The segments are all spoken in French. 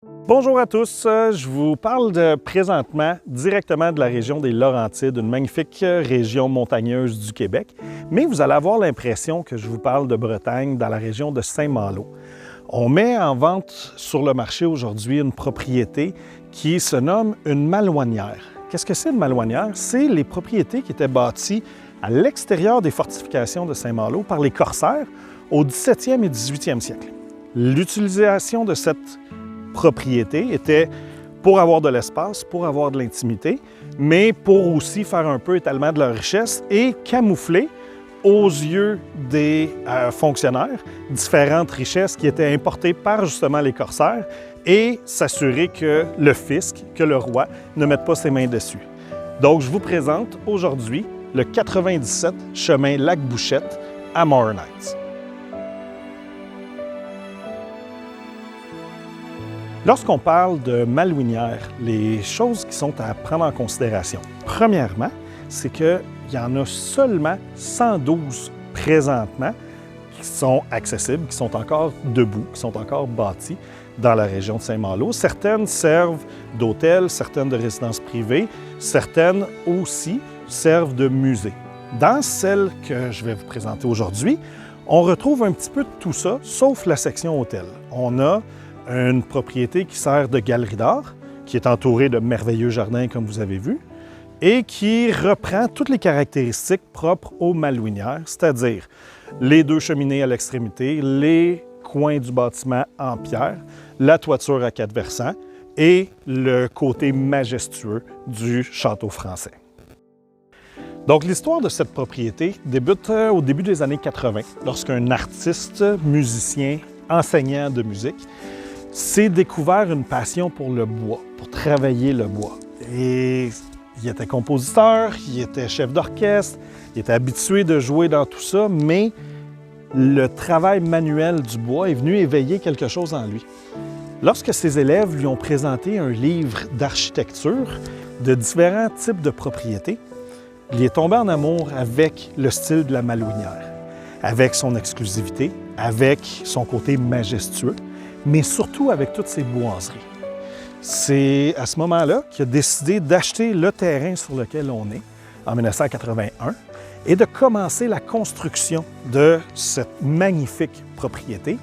Bonjour à tous, je vous parle présentement directement de la région des Laurentides, une magnifique région montagneuse du Québec, mais vous allez avoir l'impression que je vous parle de Bretagne dans la région de Saint-Malo. On met en vente sur le marché aujourd'hui une propriété qui se nomme une malouanière. Qu'est-ce que c'est une malouanière? C'est les propriétés qui étaient bâties à l'extérieur des fortifications de Saint-Malo par les corsaires au 17e et 18e siècle. L'utilisation de cette propriété était pour avoir de l'espace, pour avoir de l'intimité, mais pour aussi faire un peu étalement de leur richesse et camoufler aux yeux des fonctionnaires différentes richesses qui étaient importées par justement les corsaires et s'assurer que le fisc, que le roi ne mette pas ses mains dessus. Donc, je vous présente aujourd'hui le 97 chemin Lac-Bouchette à Morin Heights. Lorsqu'on parle de malouinière, les choses qui sont à prendre en considération, premièrement, c'est qu'il y en a seulement 112 présentement qui sont accessibles, qui sont encore debout, qui sont encore bâties dans la région de Saint-Malo. Certaines servent d'hôtel, certaines de résidences privées, certaines aussi servent de musée. Dans celle que je vais vous présenter aujourd'hui, on retrouve un petit peu de tout ça, sauf la section hôtel. On a une propriété qui sert de galerie d'art, qui est entourée de merveilleux jardins, comme vous avez vu, et qui reprend toutes les caractéristiques propres aux malouinières, c'est-à-dire les deux cheminées à l'extrémité, les coins du bâtiment en pierre, la toiture à 4 versants et le côté majestueux du château français. Donc, l'histoire de cette propriété débute au début des années 80, lorsqu'un artiste, musicien, enseignant de musique s'est découvert une passion pour le bois, pour travailler le bois. Et il était compositeur, il était chef d'orchestre, il était habitué de jouer dans tout ça, mais le travail manuel du bois est venu éveiller quelque chose en lui. Lorsque ses élèves lui ont présenté un livre d'architecture de différents types de propriétés, il est tombé en amour avec le style de la malouinière, avec son exclusivité, avec son côté majestueux, mais surtout avec toutes ses boiseries. C'est à ce moment-là qu'il a décidé d'acheter le terrain sur lequel on est, en 1981, et de commencer la construction de cette magnifique propriété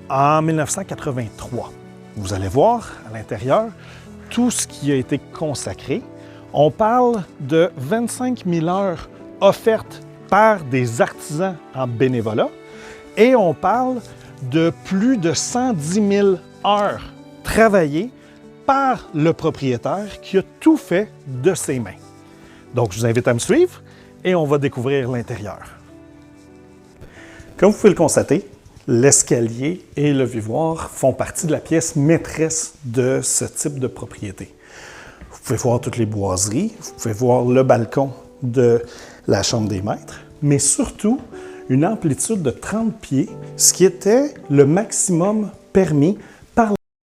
en 1983. Vous allez voir à l'intérieur tout ce qui a été consacré. On parle de 25 000 heures offertes par des artisans en bénévolat et on parle de plus de 110 000 heures travaillées par le propriétaire qui a tout fait de ses mains. Donc, je vous invite à me suivre et on va découvrir l'intérieur. Comme vous pouvez le constater, l'escalier et le vivoire font partie de la pièce maîtresse de ce type de propriété. Vous pouvez voir toutes les boiseries, vous pouvez voir le balcon de la chambre des maîtres, mais surtout une amplitude de 30 pieds, ce qui était le maximum permis